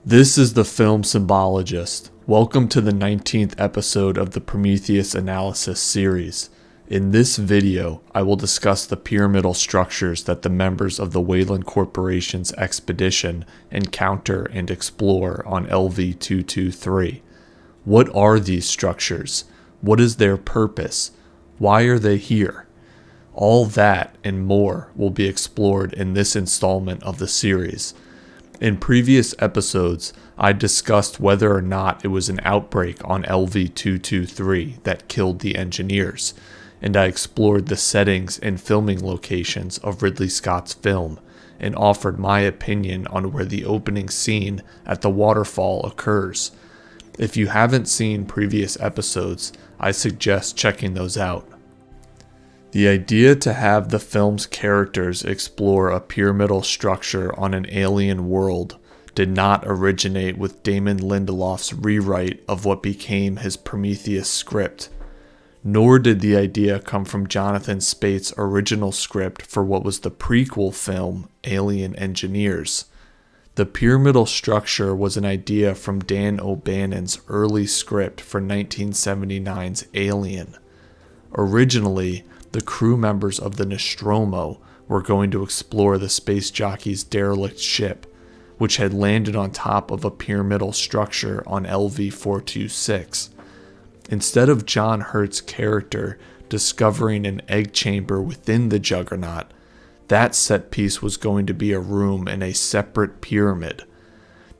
This is the Film Symbologist. Welcome to the 19th episode of the Prometheus analysis series. In this video, I will discuss the pyramidal structures that the members of the Weyland Corporation's expedition encounter and explore on LV-223. What are these structures? What is their purpose? Why are they here? All that and more will be explored in this installment of the series. In previous episodes, I discussed whether or not it was an outbreak on LV-223 that killed the engineers, and I explored the settings and filming locations of Ridley Scott's film, and offered my opinion on where the opening scene at the waterfall occurs. If you haven't seen previous episodes, I suggest checking those out. The idea to have the film's characters explore a pyramidal structure on an alien world did not originate with Damon Lindelof's rewrite of what became his Prometheus script, nor did the idea come from Jonathan Spaihts' original script for what was the prequel film, Alien Engineers. The pyramidal structure was an idea from Dan O'Bannon's early script for 1979's Alien. Originally, the crew members of the Nostromo were going to explore the space jockey's derelict ship, which had landed on top of a pyramidal structure on LV-426. Instead of John Hurt's character discovering an egg chamber within the Juggernaut, that set piece was going to be a room in a separate pyramid.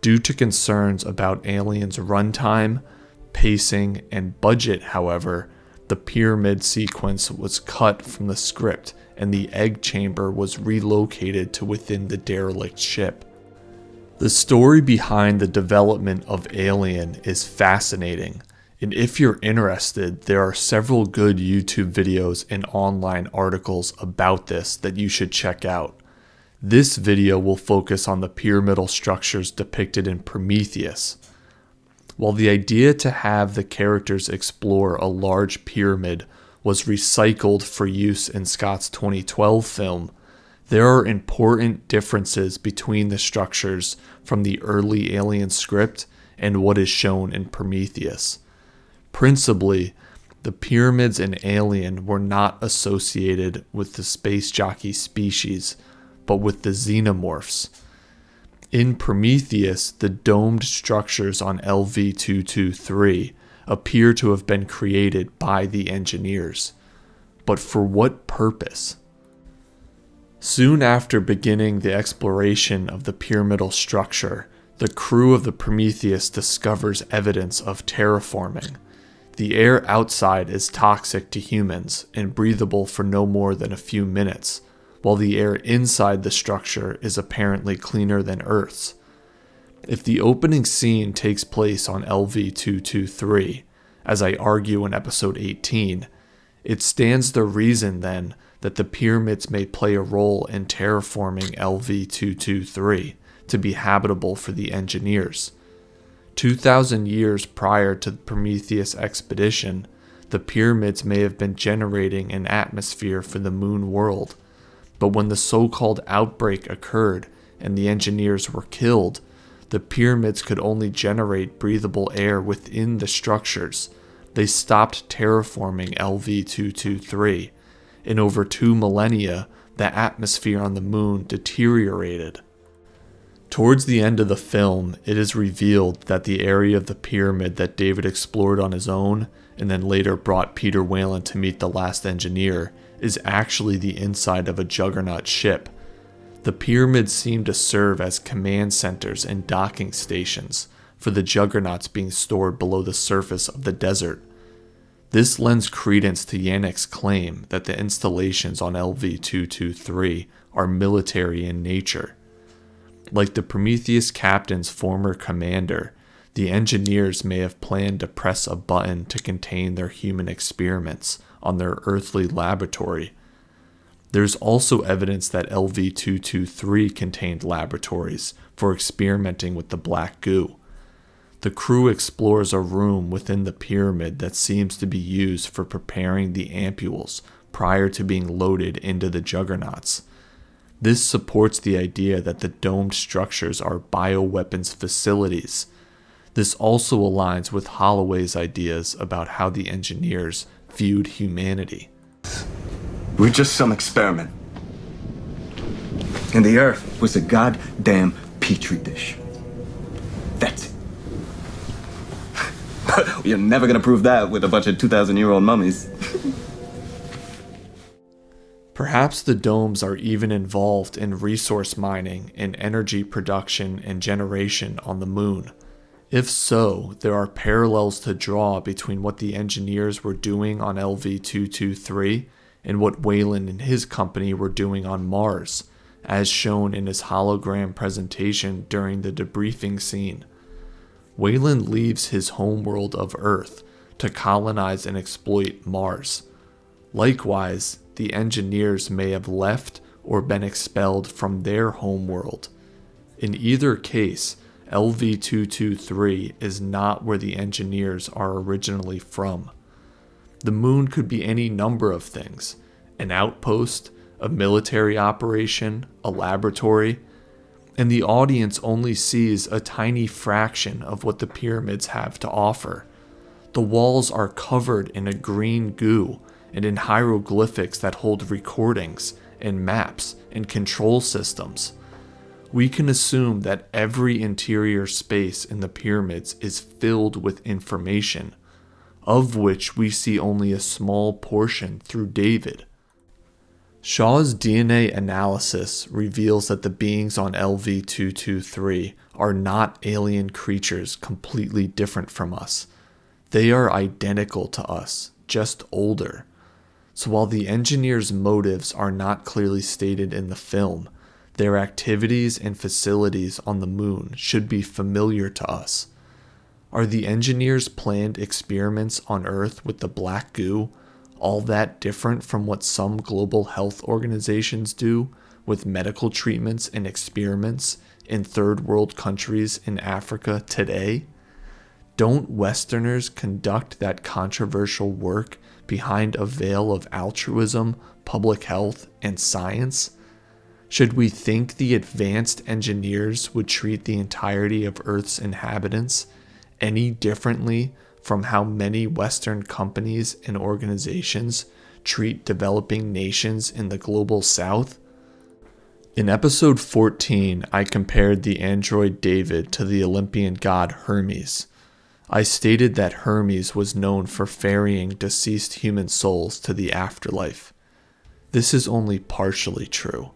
Due to concerns about Alien's runtime, pacing, and budget, however, the pyramid sequence was cut from the script and the egg chamber was relocated to within the derelict ship. The story behind the development of Alien is fascinating, and if you're interested, there are several good YouTube videos and online articles about this that you should check out. This video will focus on the pyramidal structures depicted in Prometheus. While the idea to have the characters explore a large pyramid was recycled for use in Scott's 2012 film, there are important differences between the structures from the early Alien script and what is shown in Prometheus. Principally, the pyramids in Alien were not associated with the space jockey species, but with the xenomorphs. In Prometheus, the domed structures on LV-223 appear to have been created by the engineers. But for what purpose? Soon after beginning the exploration of the pyramidal structure, the crew of the Prometheus discovers evidence of terraforming. The air outside is toxic to humans and breathable for no more than a few minutes, while the air inside the structure is apparently cleaner than Earth's. If the opening scene takes place on LV-223, as I argue in episode 18, it stands to reason then that the pyramids may play a role in terraforming LV-223 to be habitable for the engineers. 2,000 years prior to the Prometheus expedition, the pyramids may have been generating an atmosphere for the moon world. But when the so-called outbreak occurred and the engineers were killed, the pyramids could only generate breathable air within the structures. They stopped terraforming LV-223. In over 2 millennia, the atmosphere on the moon deteriorated. Towards the end of the film, it is revealed that the area of the pyramid that David explored on his own, and then later brought Peter Weyland to meet the last engineer, is actually the inside of a Juggernaut ship. The pyramids seem to serve as command centers and docking stations for the Juggernauts being stored below the surface of the desert. This lends credence to Yannick's claim that the installations on LV-223 are military in nature. Like the Prometheus captain's former commander, the engineers may have planned to press a button to contain their human experiments on their earthly laboratory. There's also evidence that LV-223 contained laboratories for experimenting with the black goo. The crew explores a room within the pyramid that seems to be used for preparing the ampules prior to being loaded into the Juggernauts. This supports the idea that the domed structures are bioweapons facilities. This also aligns with Holloway's ideas about how the engineers viewed humanity. We're just some experiment. And the Earth was a goddamn petri dish. That's it. You're never gonna prove that with a bunch of 2,000-year-old mummies. Perhaps the domes are even involved in resource mining and energy production and generation on the moon. If so, there are parallels to draw between what the engineers were doing on LV-223 and what Weyland and his company were doing on Mars, as shown in his hologram presentation during the debriefing scene. Weyland leaves his homeworld of Earth to colonize and exploit Mars. Likewise, the engineers may have left or been expelled from their homeworld. In either case, LV-223 is not where the engineers are originally from. The moon could be any number of things: an outpost, a military operation, a laboratory, and the audience only sees a tiny fraction of what the pyramids have to offer. The walls are covered in a green goo and in hieroglyphics that hold recordings and maps and control systems. We can assume that every interior space in the pyramids is filled with information, of which we see only a small portion through David. Shaw's DNA analysis reveals that the beings on LV-223 are not alien creatures completely different from us. They are identical to us, just older. So while the engineers' motives are not clearly stated in the film, their activities and facilities on the moon should be familiar to us. Are the engineers' planned experiments on Earth with the black goo all that different from what some global health organizations do with medical treatments and experiments in third world countries in Africa today? Don't Westerners conduct that controversial work behind a veil of altruism, public health, and science? Should we think the advanced engineers would treat the entirety of Earth's inhabitants any differently from how many Western companies and organizations treat developing nations in the global South? In episode 14, I compared the android David to the Olympian god Hermes. I stated that Hermes was known for ferrying deceased human souls to the afterlife. This is only partially true.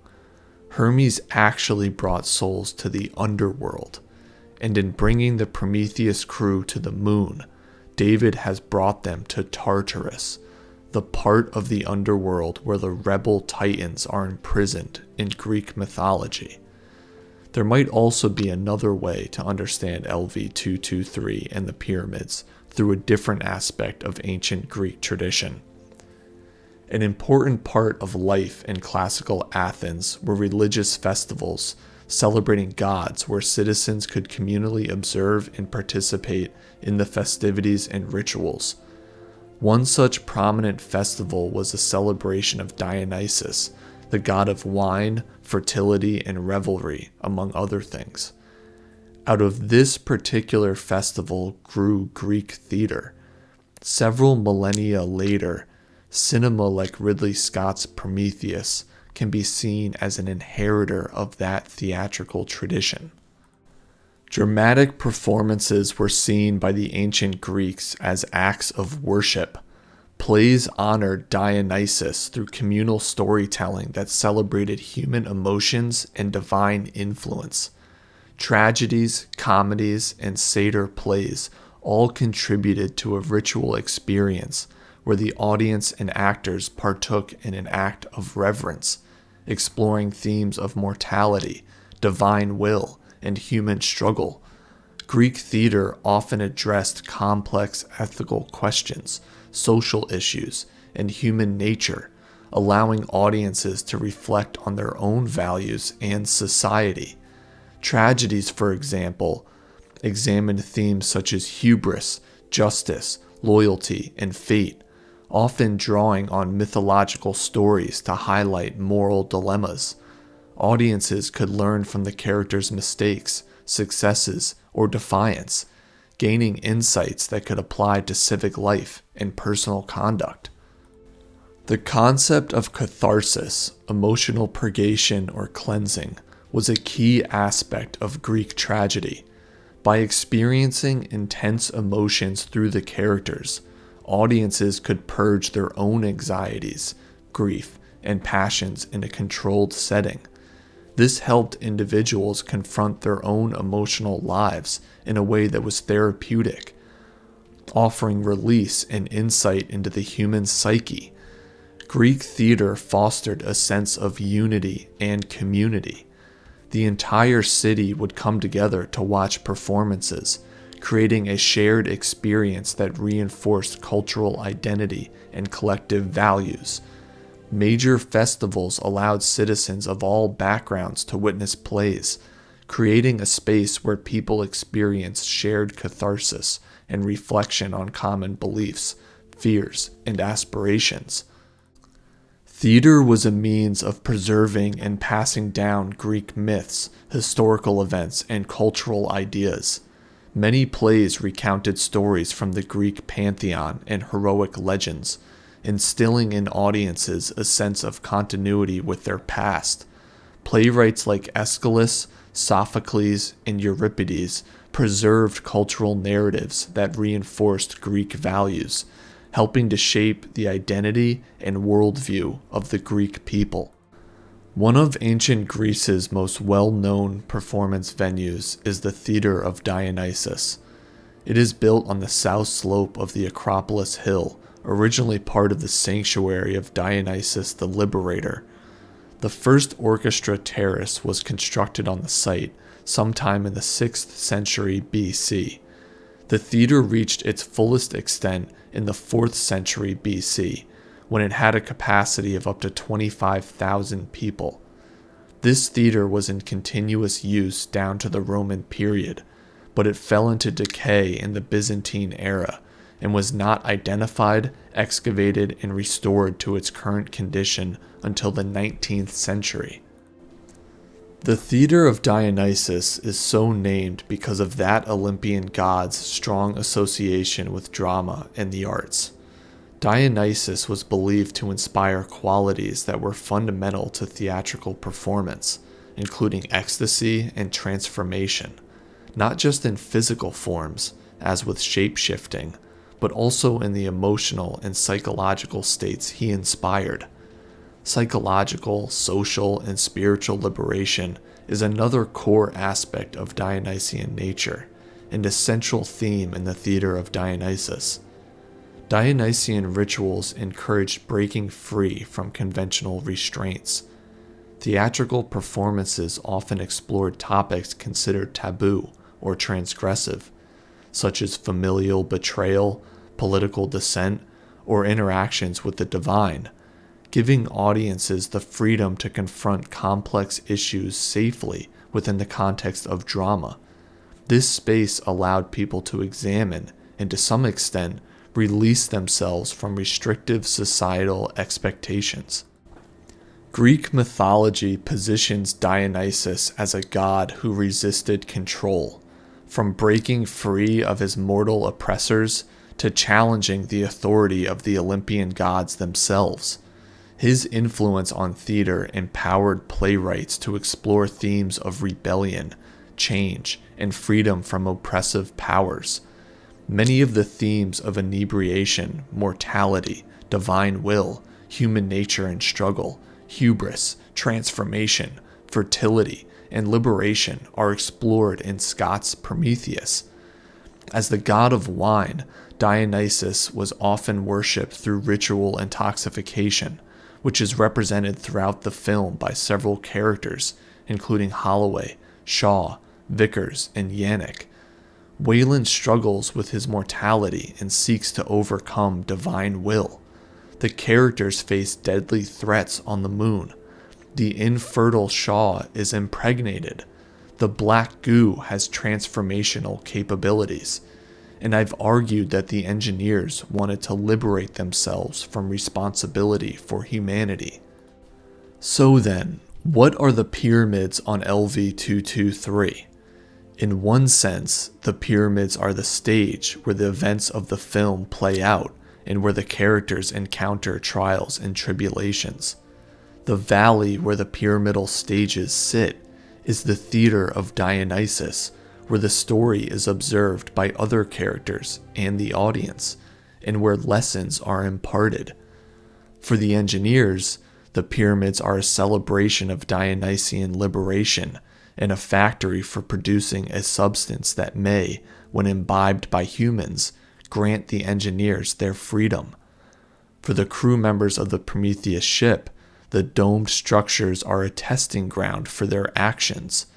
Hermes actually brought souls to the underworld, and in bringing the Prometheus crew to the moon, David has brought them to Tartarus, the part of the underworld where the rebel titans are imprisoned in Greek mythology. There might also be another way to understand LV-223 and the pyramids through a different aspect of ancient Greek tradition. An important part of life in classical Athens were religious festivals celebrating gods where citizens could communally observe and participate in the festivities and rituals. One such prominent festival was the celebration of Dionysus, the god of wine, fertility, and revelry, among other things. Out of this particular festival grew Greek theater. Several millennia later, cinema like Ridley Scott's Prometheus can be seen as an inheritor of that theatrical tradition. Dramatic performances were seen by the ancient Greeks as acts of worship. Plays honored Dionysus through communal storytelling that celebrated human emotions and divine influence. Tragedies, comedies, and satyr plays all contributed to a ritual experience where the audience and actors partook in an act of reverence, exploring themes of mortality, divine will, and human struggle. Greek theater often addressed complex ethical questions, social issues, and human nature, allowing audiences to reflect on their own values and society. Tragedies, for example, examined themes such as hubris, justice, loyalty, and fate, often drawing on mythological stories to highlight moral dilemmas. Audiences could learn from the characters' mistakes, successes, or defiance, gaining insights that could apply to civic life and personal conduct. The concept of catharsis, emotional purgation or cleansing, was a key aspect of Greek tragedy. By experiencing intense emotions through the characters, audiences could purge their own anxieties, grief, and passions in a controlled setting. This helped individuals confront their own emotional lives in a way that was therapeutic, offering release and insight into the human psyche. Greek theater fostered a sense of unity and community. The entire city would come together to watch performances, creating a shared experience that reinforced cultural identity and collective values. Major festivals allowed citizens of all backgrounds to witness plays, creating a space where people experienced shared catharsis and reflection on common beliefs, fears, and aspirations. Theater was a means of preserving and passing down Greek myths, historical events, and cultural ideas. Many plays recounted stories from the Greek pantheon and heroic legends, instilling in audiences a sense of continuity with their past. Playwrights like Aeschylus, Sophocles, and Euripides preserved cultural narratives that reinforced Greek values, helping to shape the identity and worldview of the Greek people. One of ancient Greece's most well-known performance venues is the Theater of Dionysus. It is built on the south slope of the Acropolis Hill, originally part of the sanctuary of Dionysus the Liberator. The first orchestra terrace was constructed on the site sometime in the 6th century BC. The theater reached its fullest extent in the 4th century BC, when it had a capacity of up to 25,000 people. This theater was in continuous use down to the Roman period, but it fell into decay in the Byzantine era and was not identified, excavated, and restored to its current condition until the 19th century. The Theater of Dionysus is so named because of that Olympian god's strong association with drama and the arts. Dionysus was believed to inspire qualities that were fundamental to theatrical performance, including ecstasy and transformation, not just in physical forms, as with shape-shifting, but also in the emotional and psychological states he inspired. Psychological, social, and spiritual liberation is another core aspect of Dionysian nature, and a central theme in the Theater of Dionysus. Dionysian rituals encouraged breaking free from conventional restraints. Theatrical performances often explored topics considered taboo or transgressive, such as familial betrayal, political dissent, or interactions with the divine, giving audiences the freedom to confront complex issues safely within the context of drama. This space allowed people to examine and, to some extent, release themselves from restrictive societal expectations. Greek mythology positions Dionysus as a god who resisted control, from breaking free of his mortal oppressors to challenging the authority of the Olympian gods themselves. His influence on theater empowered playwrights to explore themes of rebellion, change, and freedom from oppressive powers. Many of the themes of inebriation, mortality, divine will, human nature and struggle, hubris, transformation, fertility, and liberation are explored in Scott's Prometheus. As the god of wine, Dionysus was often worshipped through ritual intoxication, which is represented throughout the film by several characters, including Holloway, Shaw, Vickers, and Yannick. Wayland struggles with his mortality and seeks to overcome divine will. The characters face deadly threats on the moon. The infertile Shaw is impregnated. The black goo has transformational capabilities. And I've argued that the engineers wanted to liberate themselves from responsibility for humanity. So then, What are the pyramids on LV-223? In one sense, the pyramids are the stage where the events of the film play out and where the characters encounter trials and tribulations. The valley where the pyramidal stages sit is the theater of Dionysus, where the story is observed by other characters and the audience, and where lessons are imparted. For the engineers, the pyramids are a celebration of Dionysian liberation and a factory for producing a substance that may, when imbibed by humans, grant the engineers their freedom. For the crew members of the Prometheus ship, the domed structures are a testing ground for their actions.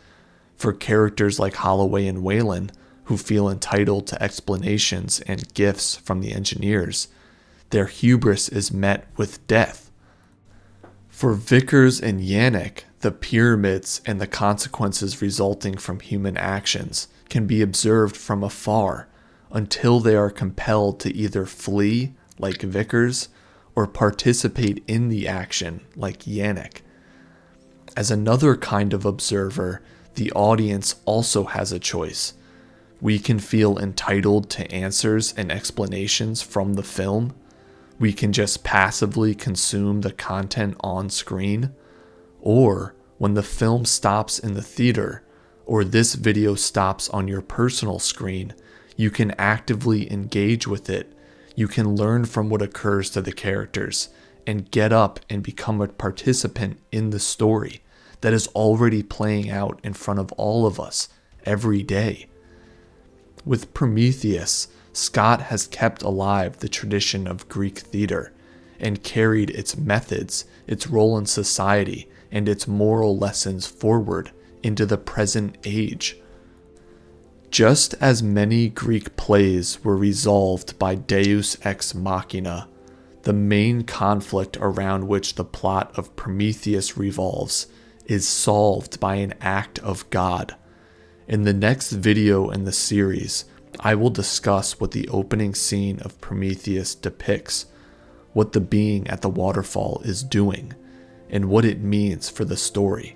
For characters like Holloway and Wayland, who feel entitled to explanations and gifts from the engineers, their hubris is met with death. For Vickers and Yannick, the pyramids and the consequences resulting from human actions can be observed from afar until they are compelled to either flee, like Vickers, or participate in the action, like Yannick. As another kind of observer, the audience also has a choice. We can feel entitled to answers and explanations from the film. We can just passively consume the content on screen. Or when the film stops in the theater, or this video stops on your personal screen, you can actively engage with it. You can learn from what occurs to the characters and get up and become a participant in the story that is already playing out in front of all of us every day. With Prometheus, Scott has kept alive the tradition of Greek theater and carried its methods, its role in society, and its moral lessons forward into the present age. Just as many Greek plays were resolved by Deus ex machina, the main conflict around which the plot of Prometheus revolves is solved by an act of God. In the next video in the series, I will discuss what the opening scene of Prometheus depicts, what the being at the waterfall is doing, and what it means for the story.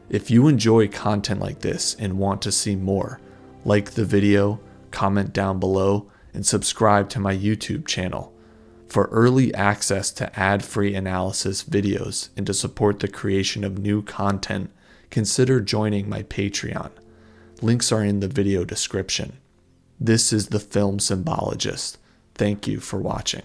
If you enjoy content like this and want to see more, like the video, comment down below, and subscribe to my YouTube channel. For early access to ad-free analysis videos and to support the creation of new content, consider joining my Patreon. Links are in the video description. This is the Film Symbologist. Thank you for watching.